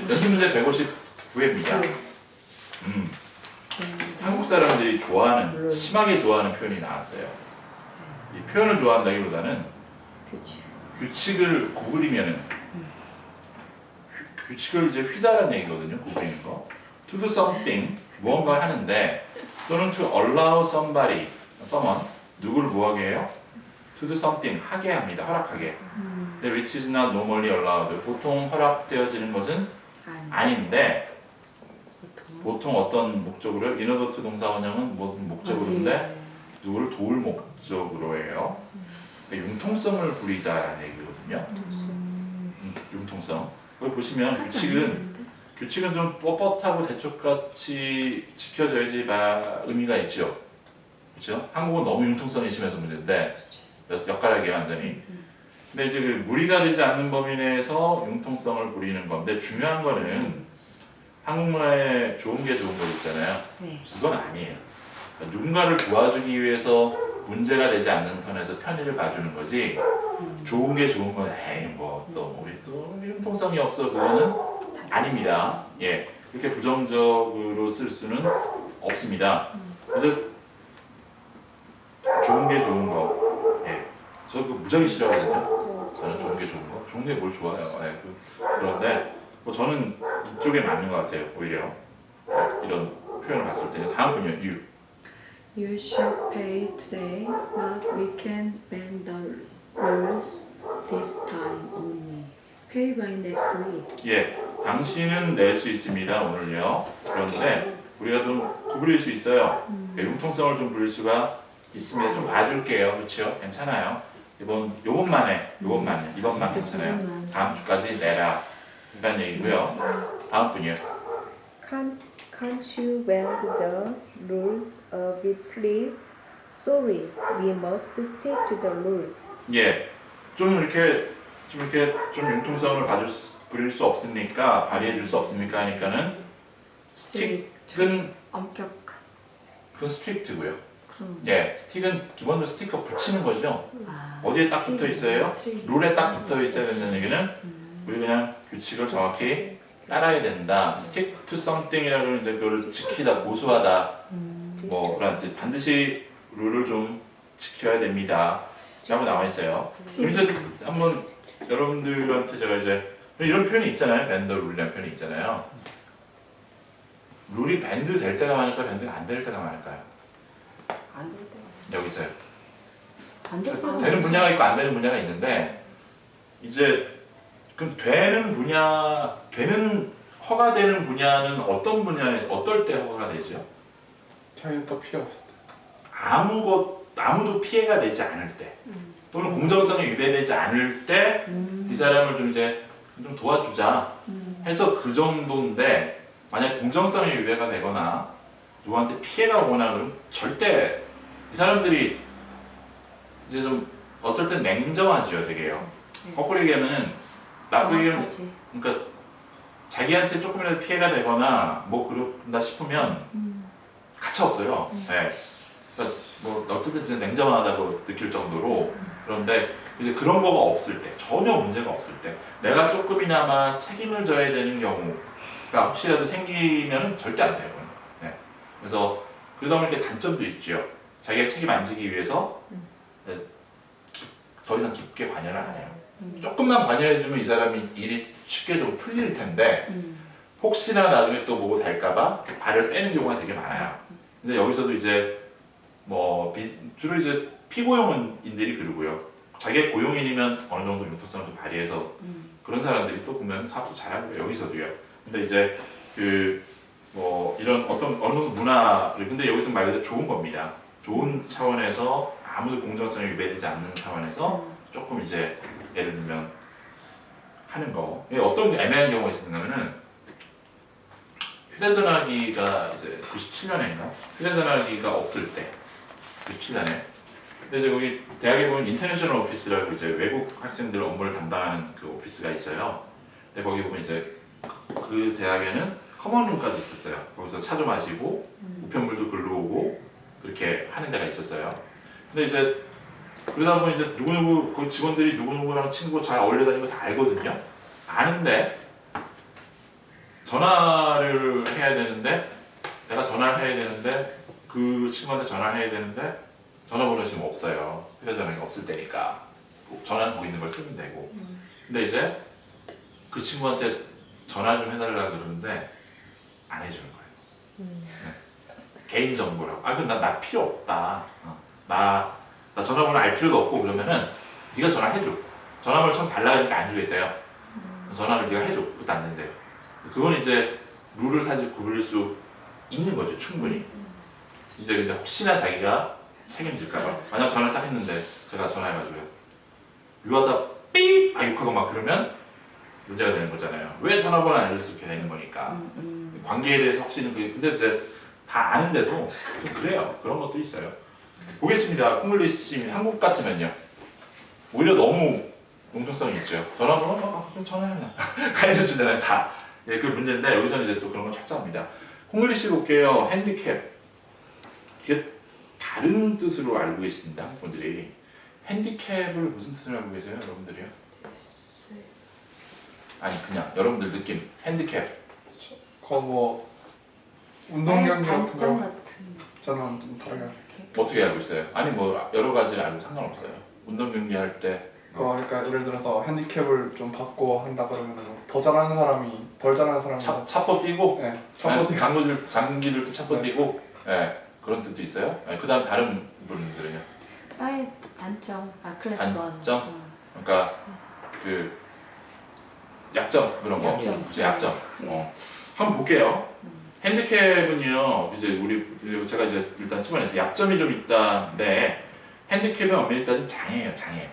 연습 문제 159회입니다. 한국 사람들이 좋아하는, 심하게 좋아하는 표현이 나왔어요. 이 표현을 좋아한다기보다는 규칙을 구부리면은 규칙을 이제 휘다란 얘기거든요. 구부리는 거. To do something, 무언가 하는데, 또는 to allow somebody, someone, 누구를 뭐하게 해요? To do something, 하게 합니다. 허락하게. Which is not normally allowed. 보통 허락되어지는 것은 아닌데, 보통 어떤 목적으로? in order to 동사 원형은 무슨 목적으로인데 누구를 도울 목적으로 해요. 그러니까 융통성을 부리자라는 얘기거든요. 융통성. 거기 보시면 규칙은 좀 뻣뻣하고 대쪽같이 지켜져야지 의미가 있죠. 그렇죠? 한국은 너무 융통성이 심해서 문제인데 엿가락이 완전히. 근데 이제 그 무리가 되지 않는 범위 내에서 융통성을 부리는 건데 중요한 거는 한국 문화에 좋은 게 좋은 거 있잖아요. 그건 아니에요. 그러니까 누군가를 도와주기 위해서 문제가 되지 않는 선에서 편의를 봐주는 거지. 좋은 게 좋은 건 에이 뭐 또 우리 또 융통성이 없어 그거는 아닙니다. 예, 그렇게 부정적으로 쓸 수는 없습니다. 그래서 좋은 게 좋은 거, 예, 저 그거 무지하게 싫어하거든요. 저는 좋은 게 좋은 거, 좋은 게 뭘 좋아해요. 예, 그런데 뭐 저는 이쪽에 맞는 것 같아요. 오히려 이런 표현을 봤을 때는. 다음 분요. You should pay today, but we can bend the rules this time only. Pay by next week. 예, 당신은 낼 수 있습니다. 오늘요. 그런데 우리가 좀 구부릴 수 있어요. 융통성을 좀 부릴 수가 있습니다. 좀 봐줄게요. 그렇죠? 괜찮아요. 이번만 괜찮아요. 다음 주까지 내라. 이런 얘기고요. 다음 분이요. Can't you bend the rules a bit, please? Sorry, we must stick to the rules. 예, 좀 이렇게 좀 융통성을 부릴 수 없습니까? 발휘해줄 수 없습니까? 하니까는 스틱은 엄격. 그건 스트릭트고요. 그럼. 예, 스틱은 기본적으로 스티커 붙이는 거죠. 어디에 딱 붙어 있어요? 룰에 딱 붙어 있어야 된다는 얘기는 우리 그냥 규칙을 정확히 따라야 된다. Stick to something이라고 이제 그걸 지키다, 고수하다, 뭐 그런 반드시 룰을 좀 지켜야 됩니다. 라고 나와 있어요. 그럼 이제 한번 여러분들한테 제가 이제 이런 표현이 있잖아요. 밴드 룰이라는 표현이 있잖아요. 룰이 밴드 될 때가 많을까요? 밴드가 안 될 때가 많을까요? 안 될 때. 여기서요. 되는 분야가 있고 안 되는 분야가 있는데 이제 그럼 허가되는 분야는 어떤 분야에서 어떨 때 허가가 되죠? 자기가 또 필요 없을 때. 아무도 피해가 되지 않을 때 또는 공정성이 유배되지 않을 때 이 사람을 좀 이제 좀 도와주자 해서 그 정도인데 만약 공정성이 유배가 되거나 누구한테 피해가 오거나 그러면 절대 이 사람들이 이제 좀 어쩔 땐 냉정하죠 되게요. 거꾸로 얘기하면은 나쁘게 얘기하면 그러니까 자기한테 조금이라도 피해가 되거나 뭐 그런다 싶으면 가차 없어요. 네. 그러니까 뭐 어쨌든 진짜 냉정하다고 느낄 정도로. 그런데 이제 그런 거가 없을 때, 전혀 문제가 없을 때, 내가 조금이나마 책임을 져야 되는 경우가 혹시라도 생기면은 절대 안 돼요. 네. 그래서 그러다 보니까 단점도 있죠. 자기가 책임 안 지기 위해서 더 이상 깊게 관여를 안 해요. 조금만 관여해주면 이 사람이 일이 쉽게 좀 풀릴 텐데 혹시나 나중에 또 뭐고 될까봐 발을 빼는 경우가 되게 많아요. 근데 여기서도 이제 뭐 주로 이제 피고용인들이 그러고요. 자기가 고용인이면 어느 정도 융통성을 좀 발휘해서 그런 사람들이 또 보면 사업도 잘하고요. 여기서도요. 근데 이제 그 뭐 이런 어떤 어느 정도 문화를 근데 여기서 말 그대로 좋은 겁니다. 좋은 차원에서 아무도 공정성이 유배되지 않는 차원에서 조금 이제 예를 들면 하는 거. 어떤 애매한 경우가 있었냐면은 휴대전화기가 이제 97년인가 휴대전화기가 없을 때 97년에 근데 이제 거기 대학에 보면 인터내셔널 오피스라고 이제 외국 학생들 업무를 담당하는 그 오피스가 있어요. 근데 거기 보면 이제 그 대학에는 커먼룸까지 있었어요. 거기서 차도 마시고 우편물도 글로 오고 그렇게 하는 데가 있었어요. 근데 이제 그러다 보면 이제 누구누구 그 직원들이 누구누구랑 친구 잘 어울려 다니는 거 다 알거든요. 아는데 전화를 해야 되는데 내가 전화를 해야 되는데 그 친구한테 전화를 해야 되는데 전화번호 지금 없어요. 휴대전화가 없을 때니까 전화는 거기 있는 걸 쓰면 되고. 근데 이제 그 친구한테 전화 좀 해달라 그러는데 안 해주는 거예요. 개인 정보라고. 아, 그럼 나 필요 없다. 나 전화번호 알 필요도 없고 그러면은 네가 전화해줘. 전화번호 처음 달라 그러니까 안 주겠대요. 전화를 네가 해줘. 그것도 안 된대요. 그건 이제 룰을 사실 구부릴 수 있는 거죠. 충분히. 이제 근데 혹시나 자기가 책임질까봐. 만약 전화를 딱 했는데 제가 전화해가지고요. 유하다 삐! 아 욕하고 막 그러면 문제가 되는 거잖아요. 왜 전화번호 안 알려서 이렇게 되는 거니까. 관계에 대해서 확실히 근데 이제 다 아는데도 좀 그래요. 그런 것도 있어요. 보겠습니다. 콩글리시 한국 같으면요. 오히려 너무 융통성이 있죠. 전화번호 그냥 전화하면 알려주잖아요. 다. 예, 그 문제인데 여기서는 이제 또 그런 걸 찾아옵니다. 콩글리시로 볼게요. 핸디캡. 이게 다른 뜻으로 알고 계십니다. 한국분들이. 핸디캡을 무슨 뜻으로 알고 계세요? 여러분들이요? 아니 그냥 여러분들 느낌. 핸디캡. 그거 뭐 운동 경기 같은 단점 거 같은 저는 좀 다르게 알아요. 어떻게 알고 있어요? 아니 뭐 여러 가지를 알고 상관없어요. 운동 경기 할 때 그러니까 예를 들어서 핸디캡을 좀 받고 한다 그러면 더 잘하는 사람이 덜 잘하는 사람이 차포 뛰고 네, 차포 뛰고 장기들 차포 뛰고 예, 그런 뜻도 있어요. 예, 그다음 다른 분들은요. 나의 단점, 클래스 1. 단점? 그러니까 그 약점 그런 거. 약점. 그죠, 약점. 네. 한번 볼게요. 핸디캡은요. 이제 제가 이제 일단 초반에서 약점이 좀 있다는데 핸디캡은 엄밀히 따지면 장애예요, 장애.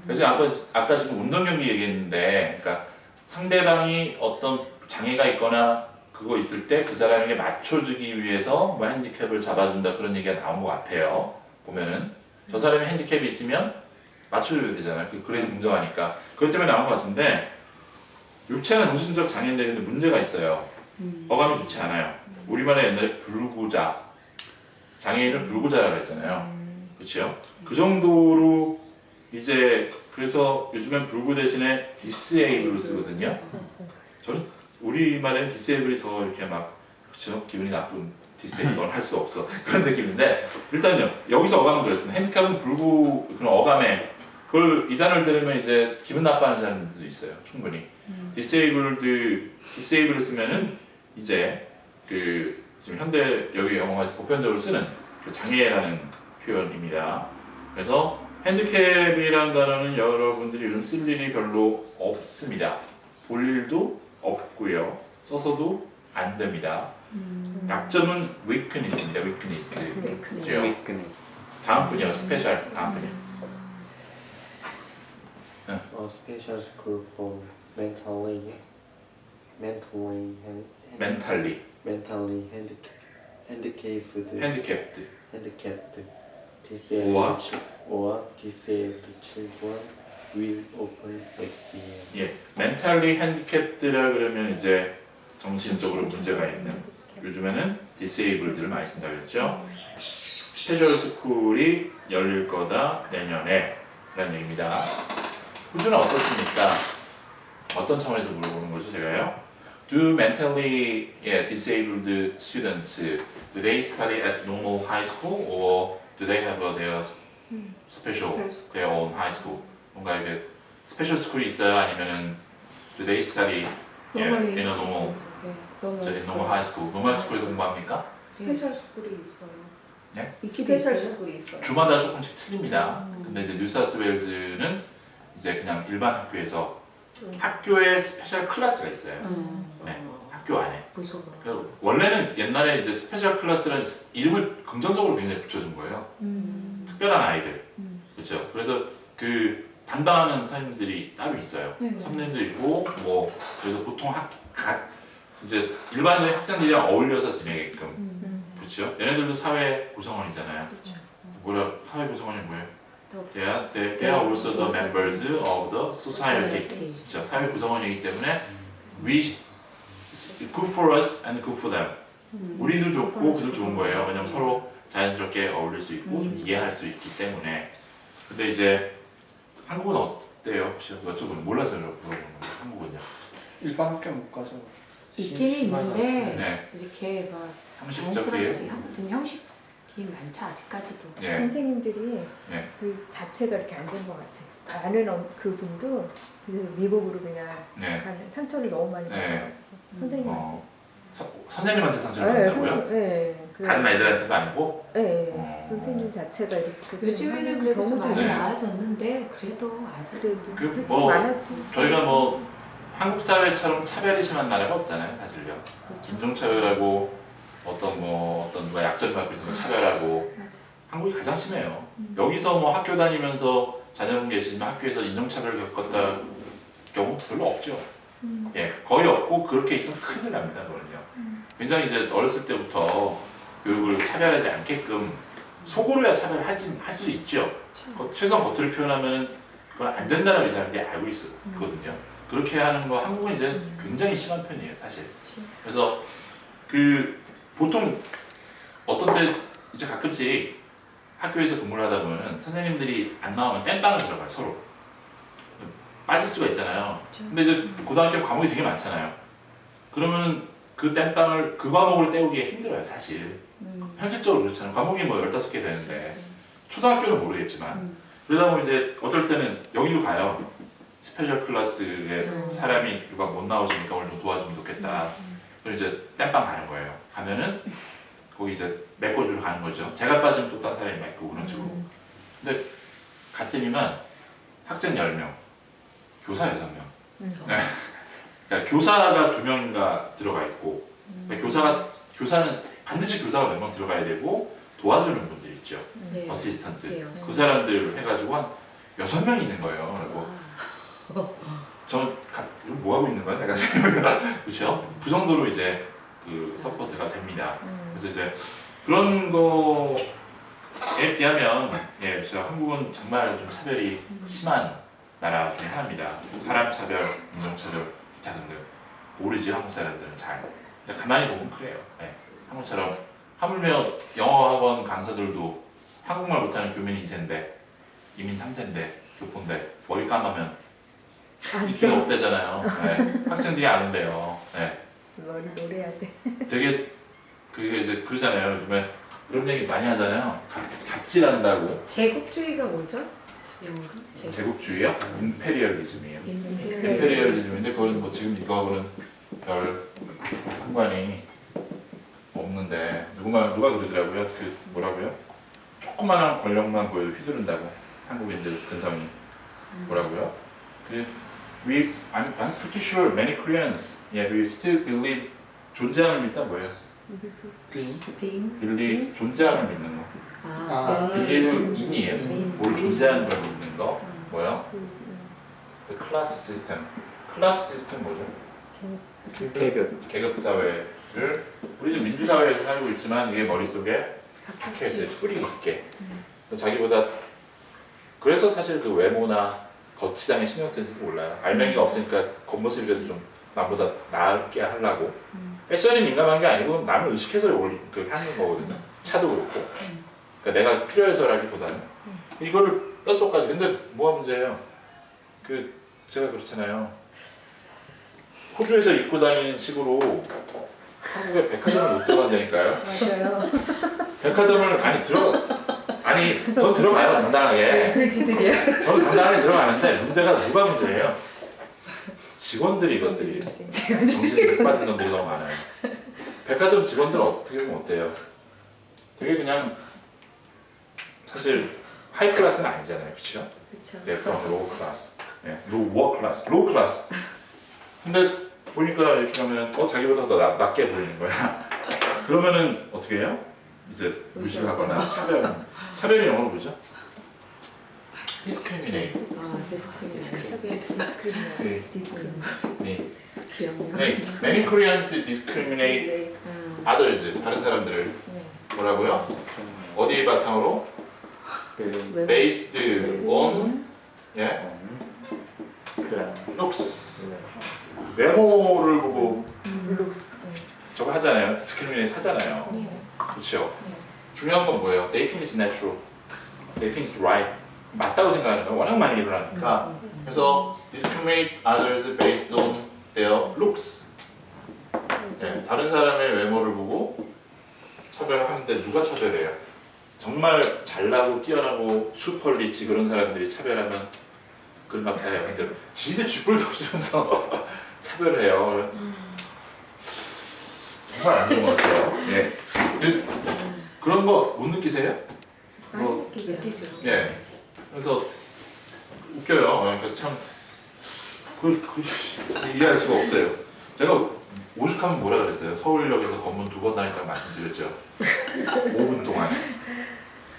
그래서 아까 지금 운동 경기 얘기했는데, 그러니까 상대방이 어떤 장애가 있거나 그거 있을 때 그 사람에게 맞춰주기 위해서 뭐 핸디캡을 잡아준다 그런 얘기가 나온 것 같아요. 보면은 저 사람이 핸디캡이 있으면 맞춰줘야 되잖아요. 그래야 인정하니까. 그것 때문에 나온 것 같은데 육체나 정신적 장애인데 근데 문제가 있어요. 어감이 좋지 않아요. 우리말에 옛날에 불구자, 장애인을 불구자라고 했잖아요. 그렇죠? 그 정도로 이제 그래서 요즘엔 불구 대신에 disable를 쓰거든요. 저는 우리말에는 disable이 더 이렇게 막 그렇죠? 기분이 나쁜 disable는 할 수 없어 그런 느낌인데 일단요 여기서 어감은 그렇습니다. 핸디캡은 불구 그런 어감에 그걸 이 단어를 들으면 이제 기분 나빠하는 사람들도 있어요. 충분히 disable를 쓰면은 이제 그 지금 현대 여기 영어에서 보편적으로 쓰는 그 장애라는 표현입니다. 그래서 핸디캡이라는 단어는 여러분들이 요즘 쓸 일이 별로 없습니다. 볼 일도 없고요. 써서도 안 됩니다. 약점은 weakness입니다. weakness. weakness. 다음 분이요. 스페셜 다음 분이요. A special school for mentally handicapped disabled children will open next year. 예, mentally handicapped라 그러면 이제 정신적으로 문제가 있는 요즘에는 disabled를 많이 쓴다 그랬죠. 스페셜 스쿨이 열릴 거다 내년에 라는 얘기입니다. 호주는 어떻습니까? 어떤 차원에서 물어보는 거죠 제가요? Do mentally disabled students do they study at normal high school or do they have their special their own high school? 뭔가 이게 스페셜 스쿨이 있어요? 아니면은 do they study in a normal high school? normal school에서 공부합니까? 스페셜 스쿨이 있어요. 네? 스페셜 스쿨이 있어요. 주마다 조금씩 틀립니다. 근데 이제 뉴사우스웨일즈는 이제 그냥 일반 학교에서 학교에 스페셜 클래스가 있어요. 네, 학교 안에. 무서워. 그래서 원래는 옛날에 이제 스페셜 클래스라는 이름을 긍정적으로 굉장히 붙여준 거예요. 특별한 아이들. 그렇죠. 그래서 그 담당하는 선생님들이 따로 있어요. 선생님도 있고 뭐 그래서 보통 이제 일반적인 학생들이랑 어울려서 지내게끔. 그렇죠. 얘네들도 사회 구성원이잖아요. 뭐라 사회 구성원이 뭐예요? They are also the members of the society. 그렇죠. 사회 구성원이기 때문에 good for us and good for them. 우리도 좋고 그도 좋은 거예요. 왜냐면 서로 자연스럽게 어울릴 수 있고 좀 이해할 수 있기 때문에. 근데 이제 한국은 어때요? 혹시 여쭤보면 몰라서 물어보는 거예요. 한국은요? 일반 학교 못 가죠. 있긴 있는데 네. 이렇게 막 형식적이에요. 자연스럽지 좀 형식이 많죠 아직까지도. 예. 선생님들이 예. 그 자체가 이렇게 안 된 것 같아. 아는 그분도 그 미국으로 그냥 네. 가는 상처를 너무 많이 네. 받아가지고 선생님한테. 선생님한테 상처를 받는다고요? 네, 다른 애들한테도 아니고? 네, 선생님 자체가 이렇게 요즘에는 그래도 좀 많이 네. 나아졌는데 그래도 아직 그래도 그 그렇지 뭐 많았지. 저희가 뭐 한국 사회처럼 차별이 심한 나라가 없잖아요, 사실요. 그렇죠. 인종차별하고 어떤 뭐 약점 갖고 있으면 차별하고 맞아. 한국이 가장 심해요. 여기서 뭐 학교 다니면서 자녀분 계시지만 학교에서 인종차별 겪었다 경우 별로 없죠. 예, 거의 없고 그렇게 있으면 큰일 납니다, 그거는요. 굉장히 이제 어렸을 때부터 교육을 차별하지 않게끔 속으로야 차별할 수 있죠. 최소한 겉으로 표현하면은 그건 안 된다는 의사들이 알고 있거든요. 그렇게 하는 거 한국은 이제 굉장히 심한 편이에요, 사실. 그치. 그래서 그 보통 어떤 때 이제 가끔씩 학교에서 근무를 하다 보면은 선생님들이 안 나오면 땜빵을 들어가요, 서로. 빠질 수가 있잖아요. 근데 이제 고등학교 과목이 되게 많잖아요. 그러면은 그 땜빵을 그 과목을 때우기가 힘들어요, 사실. 현실적으로 그렇잖아요. 과목이 뭐 15개 되는데 초등학교는 모르겠지만 그러다 보면 이제 어떨 때는 여기도 가요. 스페셜 클래스에 사람이 누가 못 나오시니까 오늘 좀 도와주면 좋겠다. 그럼 이제 땜빵 가는 거예요. 가면은 거기 이제 메꿔주러 가는 거죠. 제가 빠지면 또 다른 사람이 메꾸고 그런 식으로. 근데 갔더니만 학생 10명, 교사 6명. 네. 그러니까 교사가 2명인가 들어가 있고 그러니까 교사는 반드시 교사가 몇 명 들어가야 되고 도와주는 분들 있죠. 네. 어시스턴트. 네, 그 사람들 해가지고 한 6명 있는 거예요. 그리고 저는 이거 뭐 하고 있는 거야? 내가 그렇죠? 그 정도로 이제 그 서포트가 됩니다. 그래서 이제 그런 거에 비하면 예, 그렇죠. 한국은 정말 좀 차별이 심한 나라 중에 하나입니다. 사람 차별, 인종 차별, 기타 등등 모르지 한국 사람들은 잘. 근데 가만히 보면 그래요. 예. 한국처럼 하물며 영어 학원 강사들도 한국말 못하는 교민 2세인데 이민 3세인데 교포인데 머리 감으면 인기가 없대잖아요. 네. 학생들이 안 온대요. 네. 머리 노래야 돼. 되게 그게 이제 그러잖아요. 요즘에 그런 얘기 많이 하잖아요. 갑질한다고. 제국주의가 뭐죠? 영어로? 제국주의요? 임페리얼리즘이에요. 임페리얼. 임페리얼리즘인데 그거는 뭐 지금 이거하고는 별 상관이 없는데 누가 그러더라고요. 그 뭐라고요? 조그마한 권력만 보여도 휘두른다고 한국인들 근성이 뭐라고요? I'm pretty sure many Koreans, yeah, we still believe 존재함을 믿다 뭐예요? 빙. 빌리 존재함을 믿는 거. 아. 빌리는 인이에요. 뭘 존재하는 걸 믿는 거. 뭐요? The class system. 클래스 시스템 뭐죠? 계급 사회를 우리 지금 민주 사회에서 살고 있지만 이게 머릿속에 박혀있어요. 뿌리 깊게. 자기보다 그래서 사실 그 외모나 거치장에 신경 쓰는지도 몰라요. 알맹이가 없으니까 겉모습이라도 좀 남보다 나게 하려고. 패션이 민감한 게 아니고 남을 의식해서 그렇게 하는 거거든요. 차도 그렇고. 그러니까 내가 필요해서라기보다는 이거를 뼛속까지. 근데 뭐가 문제예요? 제가 그렇잖아요. 호주에서 입고 다니는 식으로 한국에 백화점을 못 들어간다니까요. 맞아요. 백화점을 전 들어가요 당당하게. 그지들이야. 저는 당당하게 들어가는데 문제가 뭐가 문제예요? 직원들이 이것들이 정신이 못 빠진 놈들이 너무 많아요. 백화점 직원들은 어떻게 보면 어때요? 되게 그냥 사실 하이 클래스는 아니잖아요, 그렇죠? 그렇죠. 네, 그럼 로우 클래스, 네, 로우 클래스. 근데 보니까 이렇게 하면 자기보다 더 낮게 보이는 거야. 그러면은 어떻게 해요? 이제 무시하거나 차별이 영어로 뭐죠? discriminate. Many Koreans discriminate others. 다른 사람들을 뭐라고요? 어디 바탕으로? Based on looks. 외모를 보고 저거 하잖아요. discriminate 하잖아요. 그렇죠. 중요한 건 뭐예요? They think it's natural. They think it's right. 맞다고 생각하는 건 워낙 많이 일어나니까. 그래서 discriminate others based on their looks. 네, 다른 사람의 외모를 보고 차별하는데 누가 차별해요? 정말 잘나고 뛰어나고 슈퍼리치 그런 사람들이 차별하면 그런 것 같아요. 근데 지들 쥐뿔도 없으면서 차별해요. 정말 안 좋은 것 같아요. 예. 그런 거 못 느끼세요? 뭐, 느끼죠. 예. 그래서 웃겨요. 그러니까 참 이해할 수가 없어요. 제가 오죽하면 뭐라 그랬어요? 서울역에서 검문 2번 다녔다고 말씀드렸죠. 5분 동안.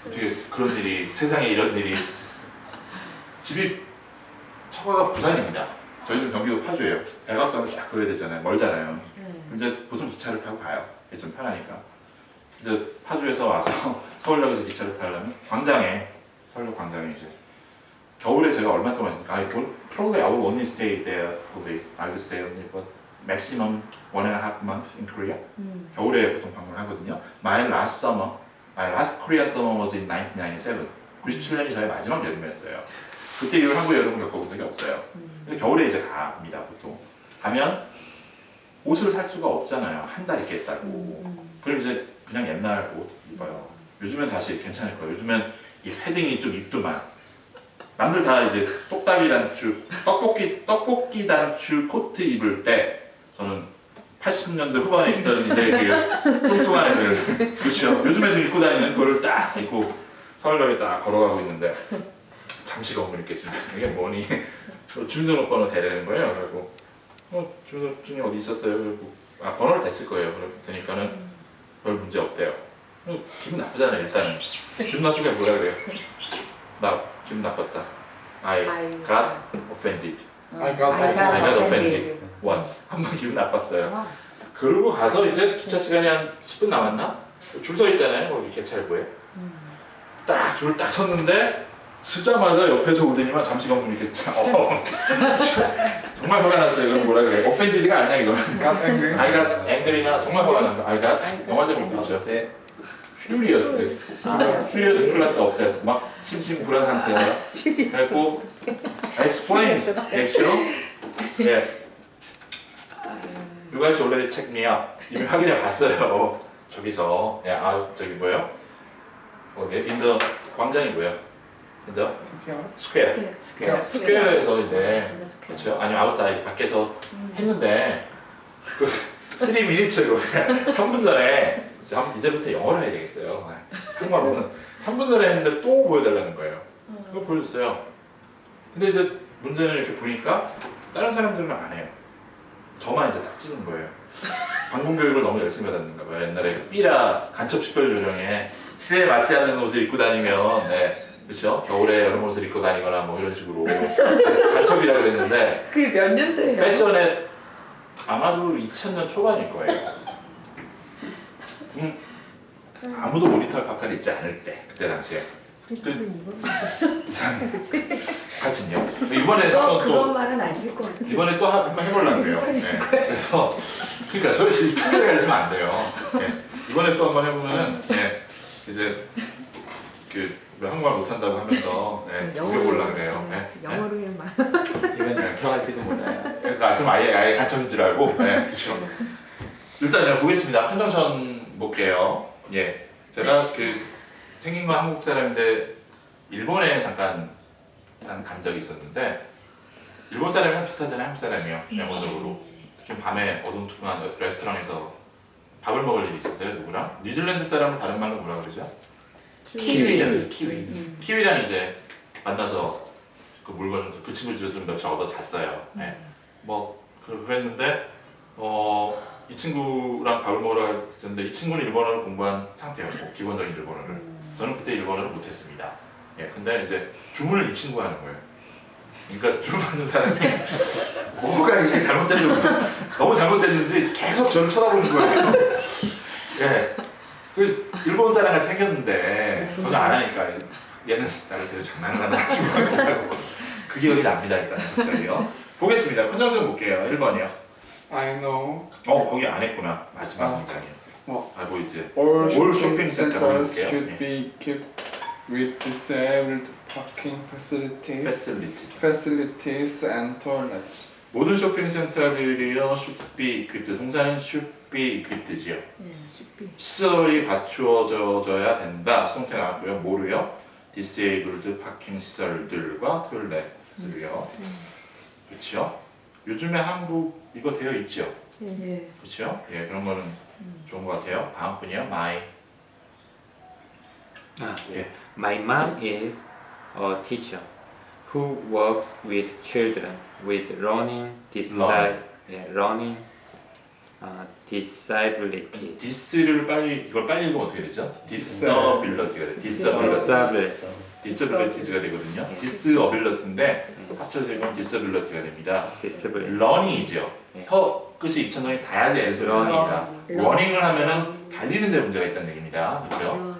어떻게 그런 일이, 세상에 이런 일이. 집이 처가가 부산입니다. 저희 집 경기도 파주예요. 대각선을 쫙 그어야 되잖아요. 멀잖아요. 이제 보통 기차를 타고 가요. 이게 좀 편하니까. 이제 파주에서 와서 서울역에서 기차를 타려면 광장에, 서울역 광장에 이제 겨울에 제가 얼마 동안, probably I will only stay there, probably I will stay only but maximum 1.5 months in Korea. 겨울에 보통 방문하거든요. My last Korean summer was in 1997. 97년이 저의 마지막 여름이었어요. 그때 이후로 한국 여름을 겪어본 적이 없어요. 근데 겨울에 이제 갑니다, 보통. 가면 옷을 살 수가 없잖아요. 한 달 있겠다고. 그럼 이제 그냥 옛날 옷 입어요. 요즘엔 다시 괜찮을 거예요. 요즘엔 이 패딩이 좀 입더만. 남들 다 이제 똑딱이 단추, 떡볶이 단추 코트 입을 때 저는 80년대 후반에 입던 이제 그 뚱뚱한 애들, 그렇죠. 요즘에 좀 입고 다니는 그거를 딱 입고 서울역에 딱 걸어가고 있는데 잠시 건물 있겠습니다. 이게 뭐니? 주민등록번호 대라는 거예요. 그리고 주민등록증이 어디 있었어요? 그리고 번호를 댔을 거예요. 그러니까는 별 문제 없대요. 기분 나쁘잖아요. 일단은 기분 나쁘게 뭐라 그래요? 나 기분 나빴다. I got offended. I got I got offended once. 한 번 기분 나빴어요. 그러고 가서 이제 기차 시간이 한 10분 남았나? 줄 서 있잖아요. 거기 개찰구에. 딱 줄을 딱 섰는데 쓰자마자 옆에서 오더니만 잠시 건물 이렇게 정말 화가 났어요. 이건 뭐라 그래? offended가 아니야 이거는. got angry. I got angry나 정말 화가 난다. I got 영화 제목 있죠. furious. furious 플러스 없어요. 막 심심 불안 상태야. 그래갖고 I explained actually. 예. You guys already checked me out. 이미 확인해 봤어요. 저기서 저기 뭐예요? in the 광장이 뭐예요? in the square. 스퀘어에서 이제 그렇죠. 아니면 outside 밖에서 했는데 그 3 minutes 이거 3분 전에 이제부터 영어를 해야 되겠어요. 한국말 무슨 3분 전에 했는데 또 보여달라는 거예요. 그거 보여줬어요. 근데 이제 문제는 이렇게 보니까 다른 사람들은 안 해요. 저만 이제 딱 찍은 거예요. 방송 교육을 너무 열심히 받았는가 봐요. 옛날에 삐라 간첩 식별 요령에 시대에 맞지 않는 옷을 입고 다니면 그렇죠? 겨울에 여름 옷을 입고 다니거나 뭐 이런 식으로 간첩이라 그랬는데 그게 몇 년도예요? 패션에 아마도 2000년 초반일 거예요. 아무도 모니터 파카를 입지 않을 때 그때 당시에 하여튼요. 이번에 그런 말은 아닐 것 같아요. 이번에 또 한번 해보려고 해요. 그래서 그러니까 저희 피해가 있으면 안 돼요. 이번에 또 한번 해보면은 이제 그 한국말 못한다고 하면서 이겨보려고 그래요. 영어로 해만. 이건 들어갈지도 몰라요. 그러니까 그럼 아예 간첩인 줄 알고. 그렇죠. 일단 보겠습니다. 컨정션 볼게요. 제가 생긴 건 한국 사람인데 일본에 잠깐 간 적이 있었는데 일본 사람이랑 비슷하잖아요. 한국 사람이요. 영어적으로. 좀 밤에 어둠투명한 레스토랑에서 밥을 먹을 일이 있었어요. 누구랑? 뉴질랜드 사람은 다른 말로 뭐라 그러죠? 키위. 키위랑 이제 만나서 그 물건 그 친구 집에서 좀 며칠 얻어 잤어요. 뭐 그랬는데 이 친구랑 밥을 먹으러 갔었는데 이 친구는 일본어를 공부한 상태였고 기본적인 일본어를 저는 그때 일본어를 못했습니다. 근데 이제 주문을 이 친구가 하는 거예요. 그러니까 주문 받는 사람이 뭐가 이렇게 잘못됐는지 너무 잘못됐는지 계속 저를 쳐다보는 거예요. 그 일본 사람 같이 생겼는데 전혀 안 하니까 얘는 나를 되게 장난을 하나 하고 그 기억이 납니다. 일단 갑자기요. 보겠습니다. 컨정션 볼게요. 1번이요. I know 거기 안 했구나. 마지막 문장이요. 알고 이제 all shopping shopping center centers 해볼게요. should be equipped with disabled parking facilities facilities. and toilets. 모든 쇼핑센터들이요 should be equipped. 동사는 should be equipped지요. 시설이 갖추어져야 된다. 수동태 나왔고요. 뭐로요? disabled 파킹 시설들과 토일렛을요. 그렇죠? 요즘에 한국 이거 되어 있죠. 예. 그렇죠? 예, 그런 거는 좋은 것 같아요. 다음 분이요. my Yeah. My mom is a teacher who works with children with learning disability. dis를 이걸 빨리 읽으면 어떻게 되죠? disability가 돼요. disabilities가 되거든요. disability인데 합쳐서 읽으면 disability가 됩니다. Disability. learning이죠. 네. 혀 끝이 입천동이 닿아야지 L소리 나옵니다. runing을 하면은 달리는 데 문제가 있다는 얘기입니다. 그렇죠?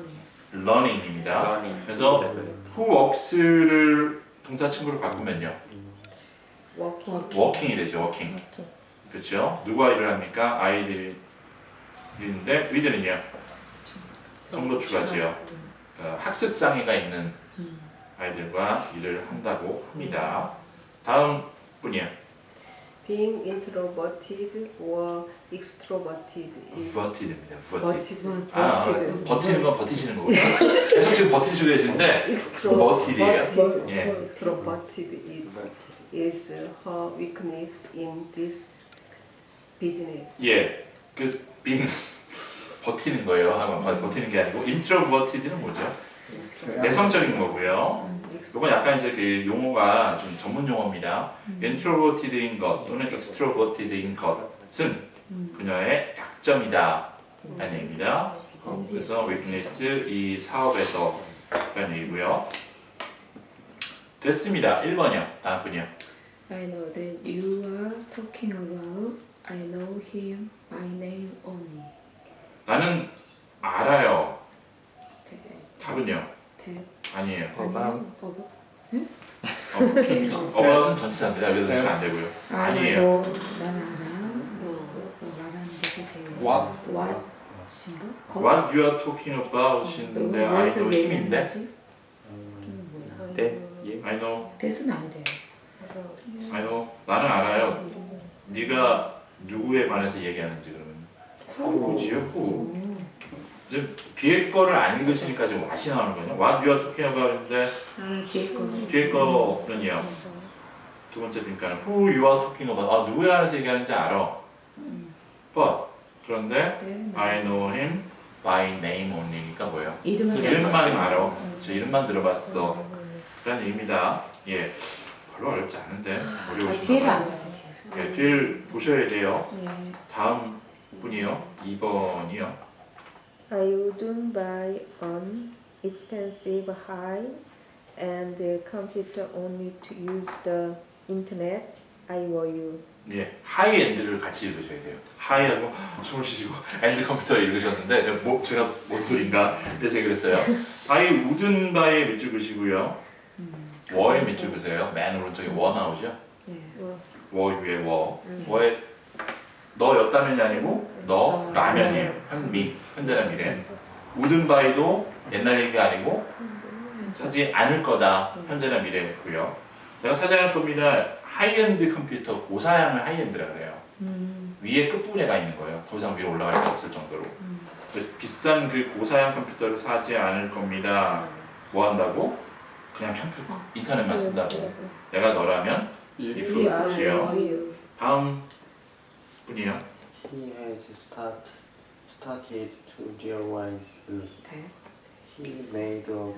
learning입니다. Learning 그래서 disability. who works를 동사 친구로 바꾸면요. working이 되죠. working. 그렇죠? 누가 일을 합니까? 아이들이 일인데 with는요. 성도 추가지요. 학습 장애가 있는 아이들과 일을 한다고 합니다. 다음 분이요. Being introverted or extroverted is verted입니다. verted. verted. 버티는 건 버티시는 거고요. 계속 지금 버티시고 계신데 verted이에요. 예. extroverted is her weakness in this business. 예, 그 being 버티는 거예요. 버티는 게 아니고 introverted는 뭐죠? 내성적인 거고요. 이건 약간 이제 그 용어가 좀 전문 용어입니다. introverted인 것 또는 extroverted인 것은 그녀의 약점이다 라는 얘기입니다. 그래서 weakness 이 사업에서 라는 얘기고요. 됐습니다. 1번이요. 다음 분이요. I know that you are talking about. I know him by name only. 나는 알아요. 대, 답은요? 대, 아니에요. About. 어바웃은 전치사입니다. 그래서 안 되고요. 아니에요. 너, 난 알아. 너 말하는 것에 대해서. What? What인가? What you are talking about인데 I know him인데 That you. I know, 대수는 안 돼요. I know 나는 알아요. 네가 누구에 관해서 얘기하는지 그러면 who지요? who. 이제 뒤에 거를 안 읽으시니까 지금 what이 나오는 거죠. What you are talking about인데 뒤에 거는. 뒤에 거는요. 두 번째 빈칸은 who you are talking about. 누구에 관해서 얘기하는지 알아. But 그런데 네, I know him by name only니까 뭐예요? 이름은 이름만 알아. 저 이름만 들어봤어. 라는 얘기입니다. 예, 별로 어렵지 않은데 뒤에를 어려우신가 안 봐요. 봤어요. 예, 뒤를 보셔야 돼요. 예. 다음 분이요. 2번이요. I wouldn't buy an expensive high-end computer only to use the internet. I were you. 예, 하이엔드를 같이 읽으셔야 돼요. 하이하고 숨을 쉬시고 엔드 컴퓨터 읽으셨는데 제가 뭔 소린가 그래서 그랬어요. I wouldn't buy에 밑줄 그시고요. 워에 밑줄 그세요. 맨 오른쪽에 워 나오죠? 예. 워 위에 워. 워에 너였다면이 아니고 너 라면이에요. 현재란 미래. wouldn't buy도 옛날 얘기가 아니고 사지 않을 거다. 현재란 미래고요. 내가 사지 않을 겁니다. 하이엔드 컴퓨터 고사양을 하이엔드라 그래요. 위에 끝부분에 가 있는 거예요. 더 이상 위로 올라갈 수 없을 정도로. 비싼 그 고사양 컴퓨터를 사지 않을 겁니다. 뭐 한다고? 그냥 컴퓨터 인터넷만 쓴다고. 내가 너라면 if지요. 다음 분이요. He has started to realize 대. he made a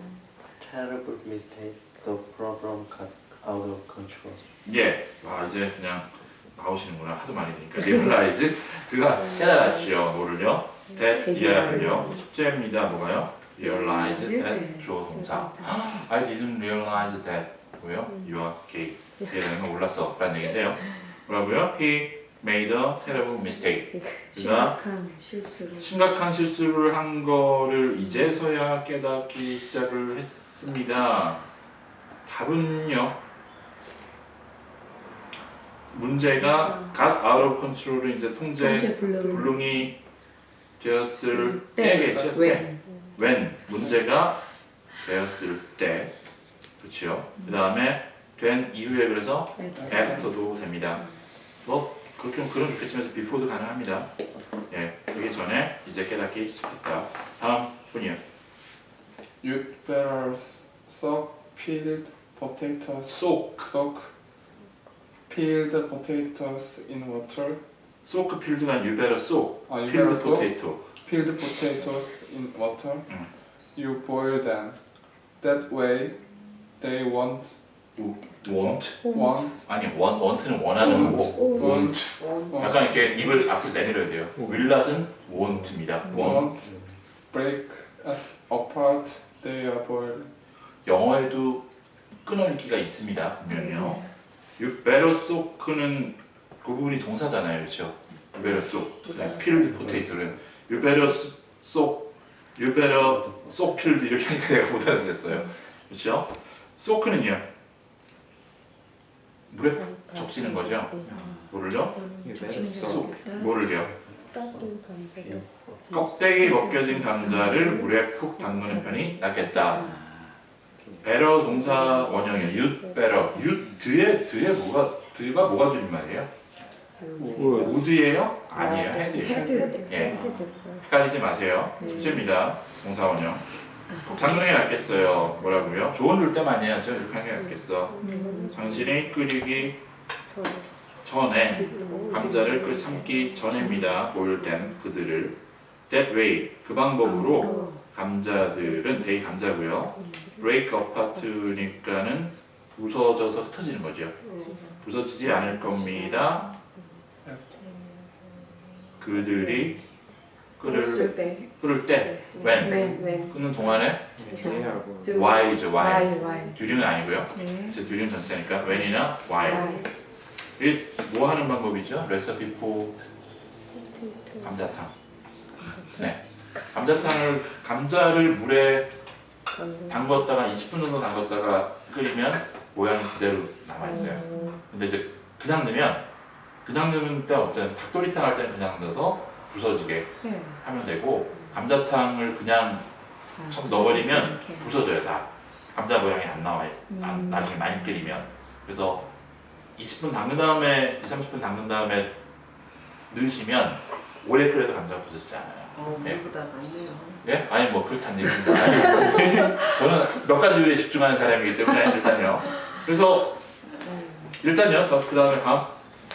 terrible mistake. The problem got out of control. 예, 와 이제 그냥 나오시는구나. 하도 많이 되니까. realize 그가 깨달았지요. 뭐를요? that 이해하군요. 숙제입니다. 뭐가요? realize that 주어 동사. I didn't realize that 뭐요? You are gay. 얘는 몰랐어. 라는 얘기인데요. 뭐라고요? He made a terrible mistake. 그가 심각한 실수를 한 거를 이제서야 깨닫기 시작을 했습니다. 답은요. 문제가 got out of control을 이제 통제 불능이 되었을 때겠죠. 때. when 문제가 되었을 때. 그렇죠. 그 다음에 된 이후에 그래서 after도 됩니다. 뭐 그렇게 그런 좋겠지만 before도 가능합니다. 예, 그러기 전에 이제 깨닫기 시작했다. 다음 분이요. You'd better soak peeled potatoes. Soak peeled potatoes in water. soak 필드가 you better soak You peeled better soak potato. peeled potatoes in water. 음. You boil them. That way, they won't want 아니 want는 원하는 거고 won't 약간 이렇게 입을 앞으로 내밀어야 돼요. willnot은 want입니다. want. break apart. They are boiled. 영어에도 끊어읽기가 있습니다. 분명히요. you better soak는 그 부분이 동사잖아요, 그렇죠? you better soak. peeled potato는 you better soak, you better soak peeled 이렇게 하니까 내가 못 알아듣겠어요. 그렇죠? soak는요 물에 적시는 거죠. 뭐를요? You better soak. 뭐를요? 따뜻한 감자를 껍데기 벗겨진 감자를 물에 푹 담그는 편이 낫겠다. better 동사 원형이에요. you'd better. you'd 드가 뭐가 줄임말이에요? would예요? 아니에요. had예요. 헤드. 예, 헷갈리지 마세요. 실입니다. 동사 원형. 푹 담그는 게 낫겠어요. 뭐라고요? 조언 줄 때만 해야죠. 이렇게 하는 게 낫겠어. 당신이 끓이기 전에 감자를 삶기 전입니다. boil them 그들을 that way 그 방법으로 감자들은 they 감자고요. break apart니까는 부서져서 흩어지는 거죠. 부서지지 않을 겁니다. 그들이 끓을 때 when 끓는 동안에 They are boiled. while이죠. while Y. during은 아니고요. 네. 제 during 전치사니까 when이나 while. 이게 뭐 하는 방법이죠? 레시피 for 감자탕. 네. 감자를 물에 담궜다가 20분 정도 담궜다가 끓이면 모양이 그대로 남아 있어요. 근데 이제 그냥 넣으면 때 없잖아요. 닭도리탕 할 때는 그냥 넣어서 부서지게 네. 하면 되고 감자탕을 그냥 처음 넣어버리면 부서져요 다. 감자 모양이 안 나와요. 나중에 많이 끓이면. 그래서 20분 담근 다음에 30분 담근 다음에 넣으시면 오래 끓여도 감자가 부서지지 않아요. 우리보다 낫네요. 예? 아니 뭐 그렇다는 얘기입니다. 저는 몇 가지 요리에 집중하는 사람이기 때문에 일단요. 그래서 일단요. 그 다음에 다음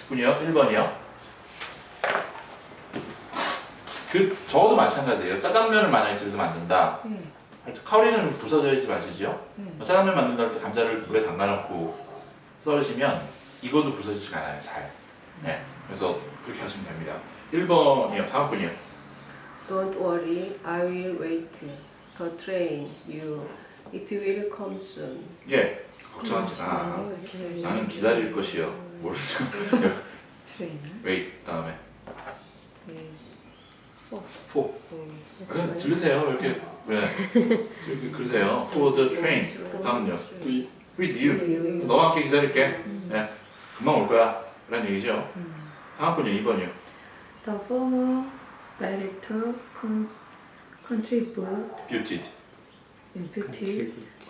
분이요. 1번이요. 적어도 마찬가지예요. 짜장면을 만약에 집에서 만든다. 네. 카오리는 부서져야지 맛이죠. 네. 짜장면 만든다 할 때 감자를 물에 담가놓고 썰으시면 이것도 부서지지가 않아요. 잘. 네. 그래서 그렇게 하시면 됩니다. 1번이요. 다음 분이요. Don't worry, I will wait. The train, it will come soon. 예. 걱정하지 마. 나는 기다릴 것이요. 모르죠. 트레이너. wait 다음에 네. for. 그냥 들으세요. 이렇게 이렇게 그러세요. For the train. 다음은요. With you. 너와 함께 기다릴게. 네. 금방 올 거야. 라는 얘기죠. 다음 분이요. 2번이요. The former director contributed Beauty.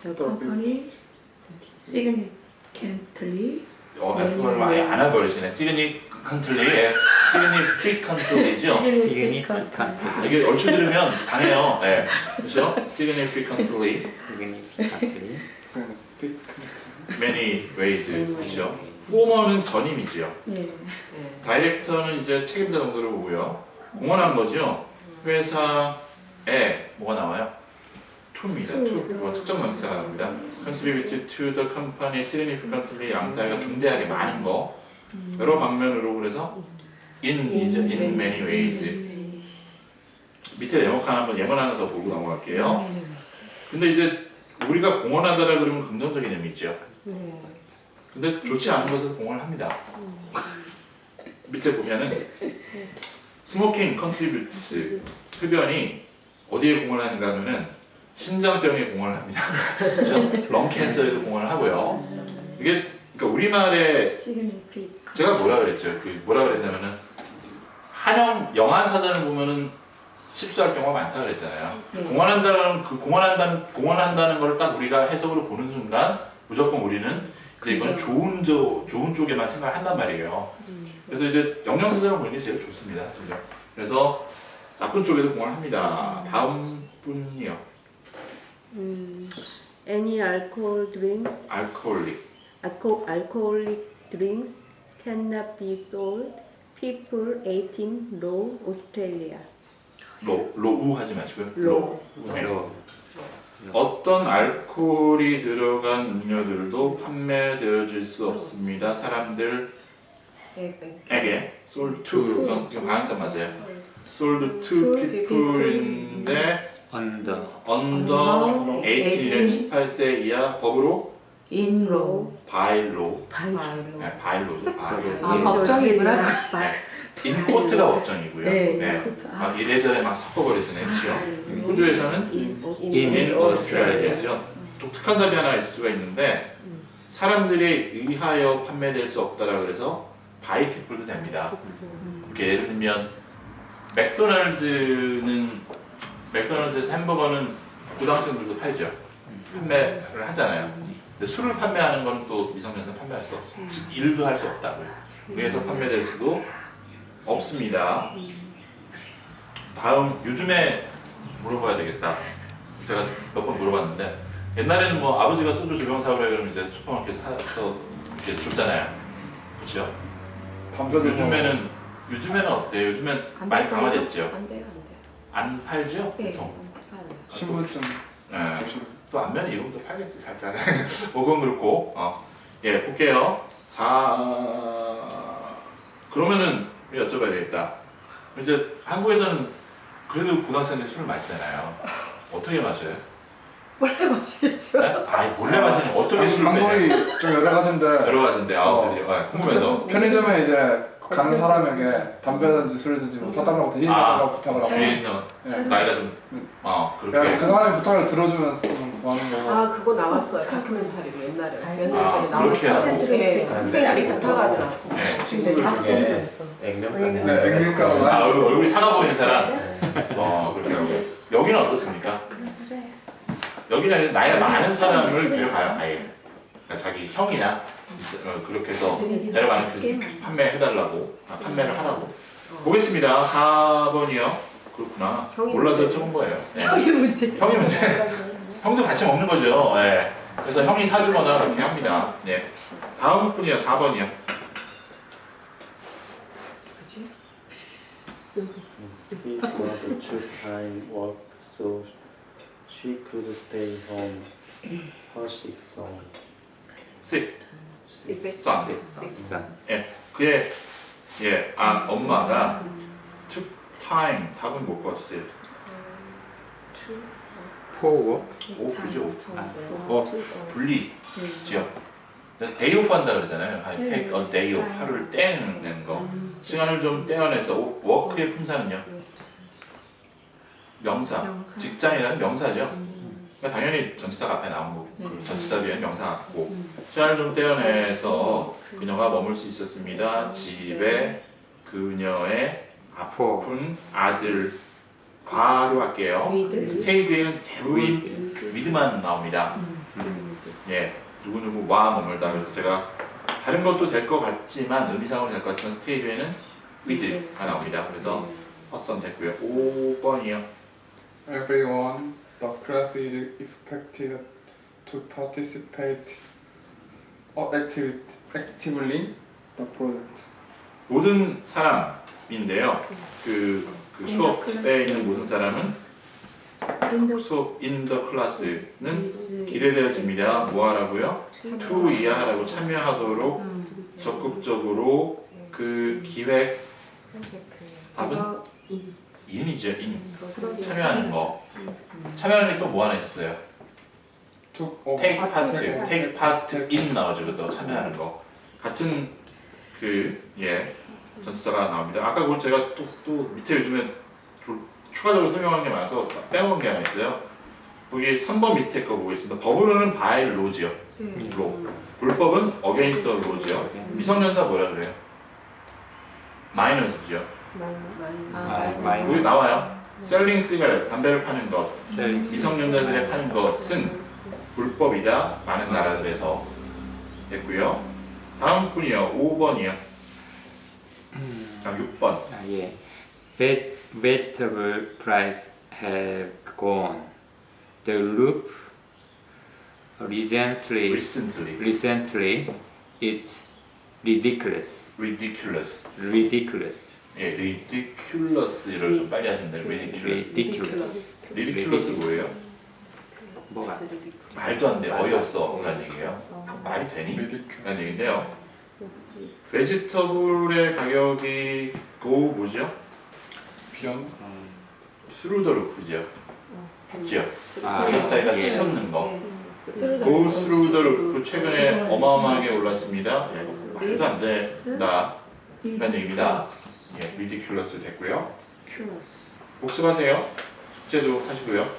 the company significantly. F를 아예 안 해버리시네. significantly. significantly죠. Significantly. 이게 얼추 들으면 당해요. 네. 그렇죠? significantly. Significantly. many ways이죠. former는 전임이죠. 네. 다이렉터는 이제 책임자 정도를 보고요. 공헌한 거죠. 회사에 뭐가 나와요? to입니다. to. 특정 명사가 나옵니다. contribute to the company significantly 양자가 중대하게 많은 거. 여러 방면으로 그래서 in이죠. in many ways. 밑에 예문 하나 더 보고 넘어갈게요. 근데 이제 우리가 공헌하다라 그러면 긍정적인 의미죠. 근데 좋지 않은 것에서 공헌을 합니다. 밑에 보면은 smoking contributes 흡연이 어디에 공헌하는가 하면은 심장병에 공헌을 합니다. 그렇죠? 렁 캔서에도 공헌을 하고요. 이게 그러니까 우리말에 제가 뭐라 그랬죠? 뭐라 그랬냐면은 한영 영한 사전을 보면은 실수할 경우가 많다 그랬잖아요. 공헌한다는 걸 딱 우리가 해석으로 보는 순간 무조건 우리는 근데 이건 그죠. 좋은 쪽에만 생각한단 말이에요. 그래서 이제 영양사전을 보는 게 제일 좋습니다. 그죠? 그래서 나쁜 쪽에도 공헌을 합니다. 다음 분이요. Any alcohol drinks, 알코올릭. alcoholic drinks cannot be sold. People 18 low Australia. 로우 하지 마시고요. low. 네. 로. 어떤 알코올이 들어간 음료들도 판매되어질 수 없습니다. 사람들에게 sold to 이건 방향사 맞아요. sold to people인데 under. under 18년 18세 이하 법으로 In law. by law. 바이로. 네, by law죠. by law. 아, 법정이구나. 네. 인코트가 법정이고요. 네, 네. 아, 이래저래 막 섞어버리시네, 그렇죠? 호주에서는 In in Australia죠. 독특한 답이 하나 있을 수가 있는데 사람들에 의하여 판매될 수 없다라 그래서 by people도 됩니다. 이렇게 예를 들면 맥도날드에서 햄버거는 고등학생들도 팔죠. 판매를 하잖아요. 근데 술을 판매하는 건 또 미성년자는 판매할 수 없어요. 즉 일도 할 수 없다고요. 그래서 판매될 수도 없습니다. 다음 요즘에 물어봐야 되겠다. 제가 몇 번 물어봤는데 옛날에는 뭐 아버지가 소주 조경 사오래 그러면 이제 슈퍼마켓 사서 이렇게 줬잖아요. 그렇죠? 담배도 요즘에는 어때요? 요즘엔 많이 강화됐죠. 안 돼요, 안 돼요. 안 팔죠? 네, 보통. 안 돼요. 신분증 네. 또 안면 이런 것도 팔겠지 살짝. 뭐 그건 그렇고. 예, 볼게요. 그러면은 여쭤봐야 되겠다. 이제 한국에서는 그래도 고등학생들 술을 마시잖아요. 어떻게 마셔요? 원래 마시겠죠. 네? 아니 몰래 마시는 어떻게 술을 빼냐? 방법이 좀 여러 가지인데 여러 가지인데 궁금해서. 편의점에 이제 가는 사람에게 담배든지 술이든지 뭐 사달라고 대신해달라고 부탁을 하고 뒤에 있는 네. 나이가 좀 그냥 그렇게 그 사람이 부탁을 들어주면서 좀 구하는 거고 아 그거 나왔어요. 다큐멘터리로 옛날에 몇 아, 년 전에 그렇게 하고. 나왔어요. 네, 학생들이 부탁하더라고. 네. 친구들 다섯 중에 번이나 했어. 액면가는 네, 액면가. 아 얼굴이 사가 보이는 사람. 그렇게 하고. 여기는 어떻습니까? 여기는 나이가 많은 사람을 데려가요. 아예. 그러니까 자기 형이나 그렇게 해서 데려가는 그 판매해달라고 판매를 하라고. 보겠습니다. 4번이요. 그렇구나. 형이 몰라서 문제. 적은 거예요. 네. 형이 문제. 형이 문제. 형도 같이 먹는 거죠. 네. 그래서 형이 사주거나 그렇게 합니다. 네. 다음 분이요. 4번이요. 그치? His mother took time work so she could stay home. Her sick son. sick. son. son. 예. 그의 엄마가 took time 답은 못 봤어요. for 오프죠. 오프. 분리지요. 데이 오프 한다 그러잖아요. take a day off. 하루를 떼는 거. 시간을 좀 떼어내서 워크의 품사는요. 명사. 직장이라는 명사죠. 그러니까 당연히 전치사가 앞에 나온 거고 전치사 뒤에 명사가 같고 시간을 좀 떼어내서 그녀가 머물 수 있었습니다. 집에 그녀의 아픈 아들 과로 할게요. 스테이 뒤에는 대부분 위드만 나옵니다. 예, 누구누구와 머물다. 그래서 제가 다른 것도 될 것 같지만 의미상으로 될 것 같지만 스테이 뒤에는 위드가 나옵니다. 그래서 헛선 됐고요. 5번이요. Everyone, the class is expected to participate actively the project. 모든 사람인데요. 그 수업에 있는 모든 사람은 수업 in the class는 기대되어집니다. 뭐 하라고요? to 이하라고 참여하도록 적극적으로 그 기획 답은 in이죠. in 참여하는 거. 참여하는 게 또 뭐 하나 있었어요? take part in 나오죠. 그것도 참여하는 거. 같은 전치사가 나옵니다. 아까 그걸 제가 또 밑에 요즘에 추가적으로 설명하는 게 많아서 빼먹은 게 하나 있어요. 거기 3번 밑에 거 보겠습니다. 법으로는 by law지요. law. 불법은 against the law지요. 미성년자 뭐라 그래요? 마이너스죠. 여기 나와요. selling cigarette, 담배를 파는 것. 미성년자들의 파는 것은 불법이다. 많은 나라들에서. 됐고요. 다음 분이요. 5번이요. 자, 6번. 예. Vegetable price have gone. The loop recently it's ridiculous. Ridiculous. 예, ridiculous를 좀 빨리 하시면 돼요. ridiculous. ridiculous 뭐예요? 뭐가? 말도 안 돼, 어이없어 라는 얘기예요. 말이 되니? 라는 얘기인데요. 베지터블의 가격이 go 뭐죠? 비yon through the roof죠. 했죠. 아, 여기다가 예. 치솟는 거. go through the roof 최근에 어마어마하게 올랐습니다. 말도 안 된다 라는 얘기입니다. 예, ridiculous 됐고요. Ridiculous. 복습하세요. 숙제도 하시고요.